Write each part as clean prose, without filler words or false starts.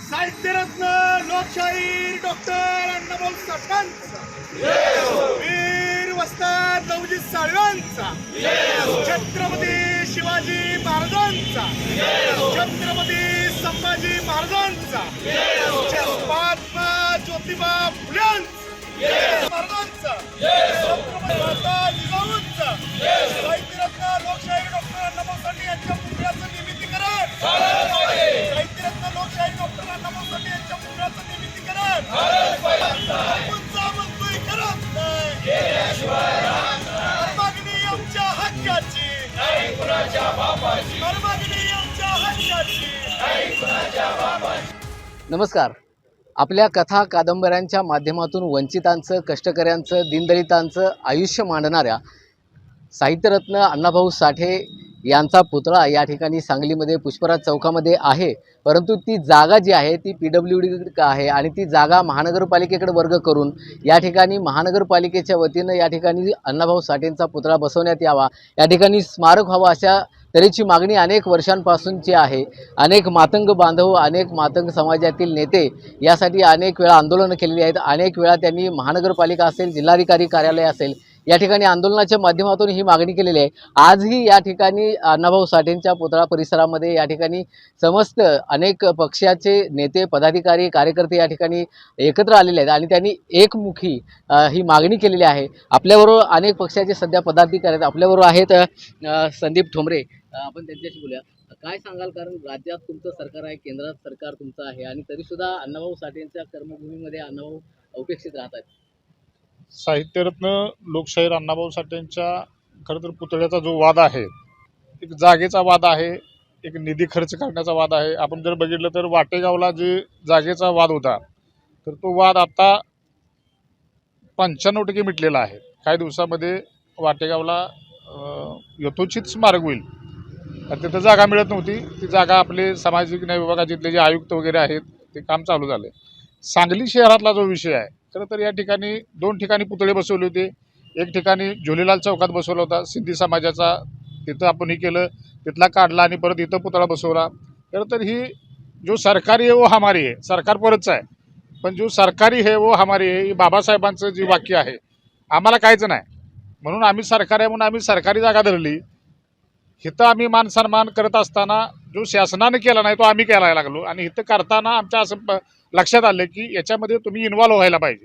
साहित्यरत्न लोकशाहीर डॉक्टर अण्णाभाऊ साठ्यांचा, वीर वस्ताद लवजी साळव्यांचा, छत्रपती शिवाजी महाराजांचा, छत्रपती संभाजी महाराजांचा, महात्मा ज्योतिबा फुल्यांचा महाराजांचा, छत्रपती माता जिजाऊंचा, साहित्यरत्न लोकशाहीर डॉक्टर अण्णाभाऊ साठे यांच्या पुतळ्याचं निमित्तीकरण, साहित्यरत्न लोकशाहीर डॉक्टर अण्णाभाऊ साठे यांच्या पुतळ्याचं निमित्तीकरण आपण म्हणतोय करत नाही, मागणी आमच्या हक्काची, मागणी आमच्या हक्काची. नमस्कार. आपल्या कथा कादंबऱ्यांच्या माध्यमातून वंचितांचं, कष्टकऱ्यांचं, दीनदलितांचं आयुष्य मांडणाऱ्या साहित्यरत्न अण्णाभाऊ साठे यांचा पुतळा या ठिकाणी सांगलीमध्ये पुष्पराज चौकामध्ये आहे. परंतु ती जागा जी आहे ती PWD आहे आणि ती जागा महानगरपालिकेकडे वर्ग करून या ठिकाणी महानगरपालिकेच्या वतीनं या ठिकाणी अण्णाभाऊ साठेंचा पुतळा बसवण्यात यावा, या ठिकाणी स्मारक व्हावं अशा तऱ्हेची मागणी अनेक वर्षांपासूनची आहे. अनेक मातंग बांधव, अनेक मातंग समाजातील नेते यासाठी अनेक वेळा आंदोलनं केलेली आहेत. अनेक वेळा त्यांनी महानगरपालिका असेल, जिल्हाधिकारी कार्यालय असेल, या ठिकाणी आंदोलनाच्या माध्यमातून ही मागणी केलेली आहे. आजही या ठिकाणी अण्णाभाऊ साठेंच्या पुतळा परिसरामध्ये या ठिकाणी समस्त अनेक पक्षाचे नेते, पदाधिकारी, कार्यकर्ते या ठिकाणी एकत्र आलेले आहेत आणि त्यांनी एकमुखी ही मागणी केलेली आहे. आपल्याबरोबर अनेक पक्षाचे सध्या पदाधिकारी आहेत. आपल्याबरोबर आहेत संदीप ठोंबरे. आपण त्यांच्याशी बोलूया. काय सांगाल, कारण राज्यात तुमचं सरकार आहे, केंद्रात सरकार तुमचं आहे आणि तरीसुद्धा अण्णाभाऊ साठेंच्या कर्मभूमीमध्ये अण्णाभाऊ उपेक्षित राहतात. साहित्यरत्न लोकशाहीर अण्णाभाऊ साठेंच्या खरं तर पुतळ्याचा जो वाद आहे, एक जागेचा वाद आहे, एक निधी खर्च करण्याचा वाद आहे. आपण जर बघितलं तर वाटेगावला जे जागेचा वाद होता तर तो वाद आता 95% मिटलेला आहे. काही दिवसामध्ये वाटेगावला यथोचित स्मारक होईल. तिथं जागा मिळत नव्हती, ती जागा आपले सामाजिक न्याय विभागाचे जे आयुक्त वगैरे आहेत ते काम चालू झाले. सांगली शहरातला जो विषय आहे, खरं तर या ठिकाणी 2 ठिकाणी पुतळे बसवले होते. एक ठिकाणी झुलेलाल चौकात बसवला होता सिंधी समाजाचा, तिथं आपण हे केलं, तिथला काढला आणि परत इथं पुतळा बसवला. खरं तर ही जो सरकारी है वो हमारी है, सरकार परतच आहे, पण जो सरकारी है वो हमारी है, ही बाबासाहेबांचं जे वाक्य आहे, आम्हाला काहीच नाही म्हणून आम्ही सरकार आहे म्हणून आम्ही सरकारी जागा धरली. इथं आम्ही मान सन्मान करत असताना जो शासनानं केला नाही तो आम्ही करायला लागलो आणि इथं करताना आमच्या असं लक्षात आलं की याच्यामध्ये तुम्ही इन्व्हॉल्व व्हायला पाहिजे.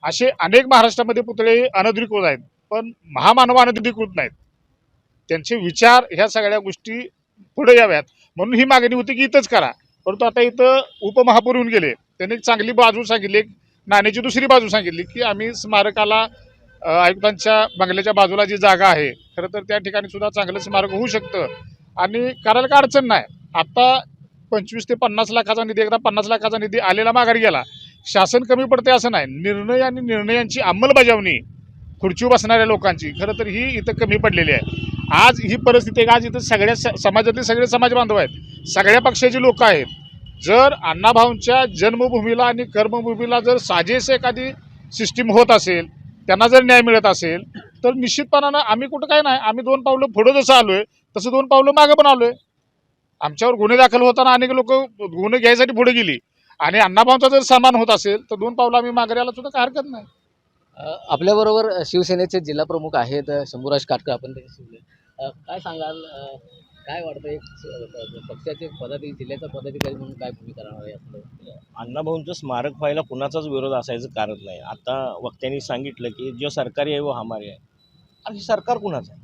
असे अनेक महाराष्ट्रामध्ये पुतळे अनधिकृत आहेत, पण महामानव अनधिकृत नाहीत. त्यांचे विचार ह्या सगळ्या गोष्टी पुढे याव्यात म्हणून ही मागणी होती की इथंच करा. परंतु आता इथं उपमहापौर येऊन गेले, त्यांनी एक चांगली बाजू सांगितली, एक नाण्याची दुसरी बाजू सांगितली की आम्ही स्मारकाला आयुक्तांच्या बंगल्याच्या बाजूला जी जागा आहे खरं तर त्या ठिकाणी सुद्धा चांगलं स्मारक होऊ शकतं आणि करायला काय अडचण नाही. आता 25 ते 50 लाखाचा निधी, एकदा 50 लाखाचा निधी आलेला माघारी गेला. शासन कमी पडते असं नाही, निर्णय आणि निर्णयांची अंमलबजावणी खुर्चीवर बसणाऱ्या लोकांची खरं तर ही इथं कमी पडलेली आहे. आज ही परिस्थिती आहे. आज इथं सगळ्या समाजातले सगळे समाज बांधव आहेत, सगळ्या पक्षाची लोक आहेत. जर अण्णाभाऊंच्या जन्मभूमीला आणि कर्मभूमीला जर साजेस एखादी सिस्टीम होत असेल, त्यांना जर न्याय मिळत असेल तर निश्चितपणानं आम्ही कुठं काय नाही, आम्ही 2 पावलं पुढं जसं आलोय तसं 2 पावलं मागं पण आलोय. आमच्यावर गुन्हे दाखल होताना अनेक लोक गुन्हे घ्यायसाठी पुढे गेली आणि अण्णाभाऊंचा जर सन्मान होत असेल तर 2 पावलं आम्ही मागे यायला सुद्धा काय हरकत नाही. आपल्याबरोबर शिवसेनेचे जिल्हा प्रमुख आहेत शंभूराज काटकर. आपण त्यांच्याशी बोलूया. काय सांगाल, काय वाटतं एक पक्षाचे पदाधिकारी, जिल्ह्याचा पदाधिकारी म्हणून काय भूमिका राहणार आहे आपलं? अण्णाभाऊंचं स्मारक व्हायला कुणाचाच विरोध असायचं कारण नाही. आता वक्त्यांनी सांगितलं की जो सरकारी आहे वो हमारी आहे. आणि सरकार कुणाचं आहे?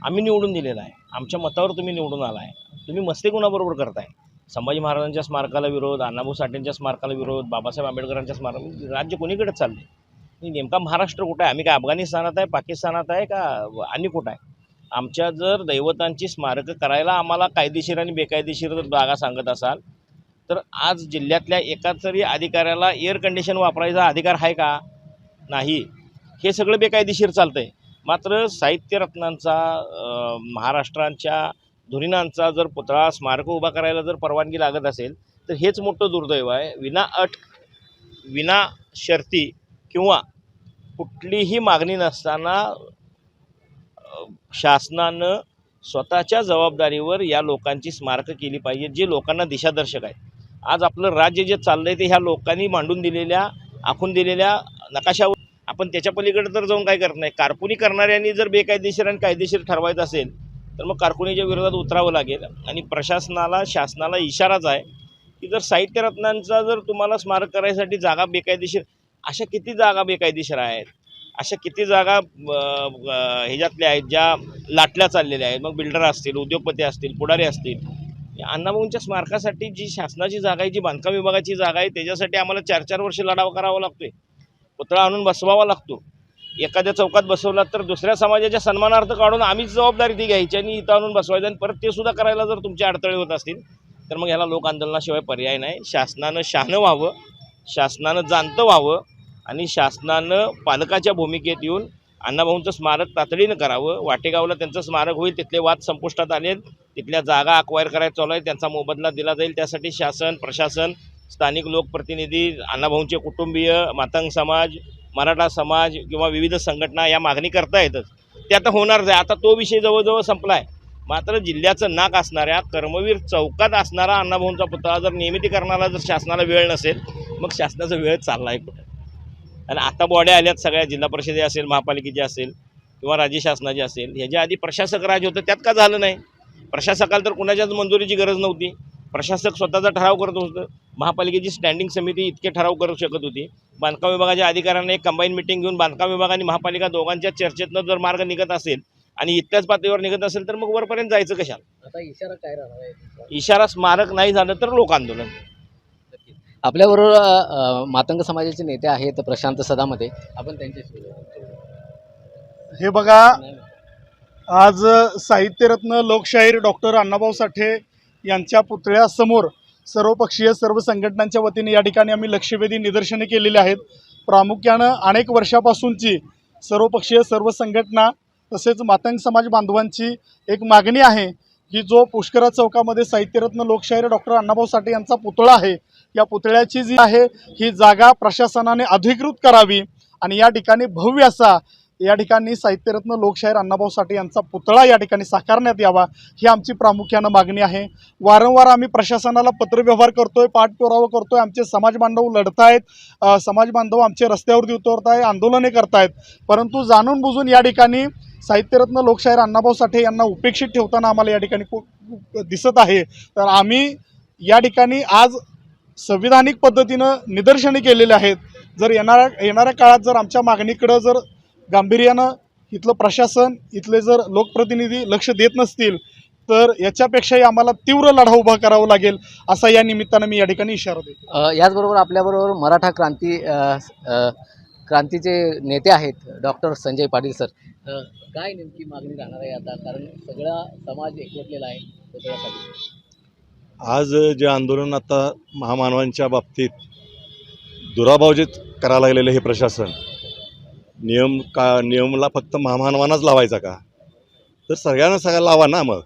आम्ही निवडून दिलेलं आहे, आमच्या मतावर तुम्ही निवडून आला आहे, तुम्ही मस्ती कुणाबरोबर करताय? संभाजी महाराजांच्या स्मारकाला विरोध, अण्णाभाऊ साठेंच्या स्मारकाला विरोध, बाबासाहेब आंबेडकरांच्या स्मारक, राज्य कोणीकडे चालले? नेमका महाराष्ट्र कुठं आहे? आम्ही काय अफगाणिस्तानात आहे, पाकिस्तानात आहे का आणि कुठं आहे? आमच्या जर दैवतांची स्मारकं करायला आम्हाला कायदेशीर आणि बेकायदेशीर जर जागा सांगत असाल तर आज जिल्ह्यातल्या एका तरी अधिकाऱ्याला एअर कंडिशन वापरायचा अधिकार आहे का? नाही. हे सगळं बेकायदेशीर चालतं आहे. मात्र साहित्यरत्नांचा, महाराष्ट्रांच्या धुरीणांचा जर पुतळा, स्मारक उभा करायला जर परवानगी लागत असेल तर हेच मोठं दुर्दैव आहे. विना अट, विना शर्ती किंवा कुठलीही मागणी नसताना शासनानं स्वतःच्या जबाबदारीवर या लोकांची स्मारकं केली पाहिजे, जे लोकांना दिशादर्शक आहेत. आज आपलं राज्य जे चाललंय ते ह्या लोकांनी मांडून दिलेल्या, आखून दिलेल्या नकाशावर आपण त्याच्या पलीकडे तर जाऊन काय करत नाही. कारकुनी करणाऱ्यांनी जर बेकायदेशीर आणि कायदेशीर ठरवायचं असेल तर मग कारकुनीच्या विरोधात उतरावं लागेल. आणि प्रशासनाला, शासनाला इशाराच आहे की जर साहित्यरत्नांचा जर तुम्हाला स्मारक करायसाठी जागा बेकायदेशीर, अशा किती जागा बेकायदेशीर आहेत, अशा किती जागा ह्याच्यातल्या आहेत ज्या लाटल्या चाललेल्या आहेत. मग बिल्डर असतील, उद्योगपती असतील, पुढारी असतील. अण्णाभाऊंच्या स्मारकासाठी जी शासनाची जागा आहे, जी बांधकाम विभागाची जागा आहे, त्याच्यासाठी आम्हाला 4-4 वर्ष लढाव करावा लागतोय. पुतळा आणून बसवावा लागतो. एखाद्या चौकात बसवला तर दुसऱ्या समाजाच्या सन्मानार्थ काढून आम्हीच जबाबदारी ती घ्यायची आणि इथं आणून बसवायचं. आणि परत ते सुद्धा करायला जर तुमचे अडथळे होत असतील तर मग ह्याला लोक आंदोलनाशिवाय पर्याय नाही. शासनानं शहाणं व्हावं, शासनानं जाणतं व्हावं आणि शासनानं पालकाच्या भूमिकेत येऊन अण्णाभाऊंचं स्मारक तातडीनं करावं. वाटेगावला त्यांचं स्मारक होईल, तिथले वाद संपुष्टात आले, तिथल्या जागा अक्वायर करायला चालू आहे, त्यांचा मोबदला दिला जाईल. त्यासाठी शासन, प्रशासन, स्थानिक लोकप्रतिनिधी, अण्णाभाऊंचे कुटुंबीय, मातंग समाज, मराठा समाज किंवा विविध संघटना या मागणी करता येतच. ते आता होणारच आहे. आता तो विषय जवळजवळ संपला आहे. मात्र जिल्ह्याचं नाक असणाऱ्या कर्मवीर चौकात असणारा अण्णाभाऊंचा पुतळा जर नियमितीकरणाला जर शासनाला वेळ नसेल, मग शासनाचा वेळ चालला आहे कुठं. आणि आता बॉड्या आल्यात सगळ्या, जिल्हा परिषदे असेल, महापालिकेचे असेल किंवा राज्य शासनाचे असेल. ह्याच्या आधी प्रशासक राज होतं, त्यात का झालं नाही? प्रशासकाला तर कुणाच्याच मंजुरीची गरज नव्हती. प्रशासक स्वतःचा ठराव करत होतं. महापालिकेची स्टँडिंग समिती इतके ठराव करू शकत होती. बांधकाम विभागाच्या अधिकाऱ्यांना एक कंबाईन मिटिंग घेऊन बांधकाम विभाग आणि महापालिका दोघांच्या चर्चेतनं जर मार्ग निघत असेल आणि इतक्याच पातळीवर निघत असेल तर मग वरपर्यंत जायचं कशाला? आता इशारा काय राहणार आहे? इशारा स्मारक नाही झालं तर लोक आंदोलन. आपल्याबरोबर मातंग समाजाचे नेते आहेत प्रशांत सदामते, आपण त्यांच्याशी बोलूया. हे बघा, आज साहित्यरत्न लोकशाहीर डॉक्टर अण्णाभाऊ साठे यांच्या पुतळ्यासमोर सर्वपक्षीय सर्व संघटनांच्या वतीने या ठिकाणी आम्ही लक्षवेधी निदर्शने केलेली आहेत. प्रामुख्यानं अनेक वर्षापासूनची सर्वपक्षीय सर्व संघटना तसेच मातंग समाज बांधवांची एक मागणी आहे की जो पुष्करा चौकामध्ये साहित्यरत्न लोकशाहीर डॉक्टर अण्णाभाऊ साठे यांचा पुतळा आहे, या पुतळ्याची जी आहे ही जागा प्रशासनाने अधिकृत करावी आणि या ठिकाणी भव्य असा या ठिकाणी साहित्यरत्न लोकशाहीर अण्णाभाऊ साठे यांचा पुतळा या ठिकाणी साकारण्यात यावा, ही आमची प्रामुख्यानं मागणी आहे. वारंवार आम्ही प्रशासनाला पत्रव्यवहार करतोय, पाठपुरावा करतोय. आमचे समाज बांधव लढतायत, समाज बांधव आमचे रस्त्यावरती उतरत आहे, आंदोलने करतायत. परंतु जाणून बुजून या ठिकाणी साहित्यरत्न लोकशाहीर अण्णाभाऊ साठे यांना उपेक्षित ठेवताना आम्हाला या ठिकाणी दिसत आहे. तर आम्ही या ठिकाणी आज संविधानिक पद्धतीनं निदर्शने केलेले आहेत. जर येणाऱ्या काळात जर आमच्या मागणीकडं जर गांभीर्यानं इथलं प्रशासन, इथले जर लोकप्रतिनिधी लक्ष देत नसतील तर याच्यापेक्षाही आम्हाला तीव्र लढा उभा करावा लागेल, असा या निमित्तानं मी या ठिकाणी इशारा देतो. याचबरोबर आपल्याबरोबर मराठा क्रांतीचे नेते आहेत डॉक्टर संजय पाटील सर. काय नेमकी मागणी राहणार आहे आता, कारण सगळा समाज एकवटलेला आहे पुतळ्यासाठी? आज जे आंदोलन आता महामानवांच्या बाबतीत दुराभावजित करायला लागलेलं हे प्रशासन, नियमला फक्त महामानवांनाच लावायचा का? तर सगळ्यांना लावा ना मग.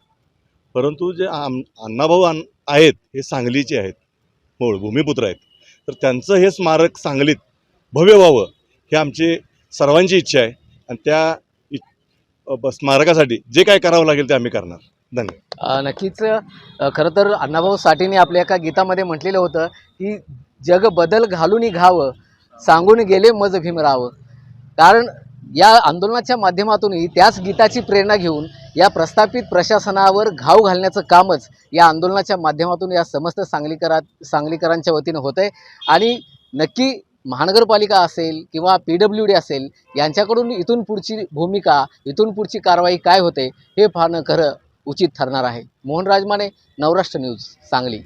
परंतु जे अण्णाभाऊ आहेत हे सांगलीचे आहेत, मूळ भूमिपुत्र आहेत, तर त्यांचं हे स्मारक सांगलीत भव्य व्हावं हे आमची सर्वांची इच्छा आहे. आणि त्या स्मारकासाठी जे काय करावं लागेल ते आम्ही करणार. धन्यवाद. नक्कीच. खरं तर अण्णाभाऊ साठेंनी आपल्या एका गीतामध्ये म्हटलेलं होतं की जग बदल घालून घावं, सांगून गेले मज भीमराव. कारण या आंदोलनाच्या माध्यमातूनही त्याच गीताची प्रेरणा घेऊन या प्रस्थापित प्रशासनावर घाव घालण्याचं कामच या आंदोलनाच्या माध्यमातून या समस्त सांगलीकरांच्या वतीनं होतं आहे. आणि नक्की महानगरपालिका असेल किंवा PWD असेल यांच्याकडून इथून पुढची भूमिका, इथून पुढची कारवाई काय होते हे पाहणं खरं उचित ठरणार आहे. मोहन राजमाने, नवराष्ट्र न्यूज, सांगली.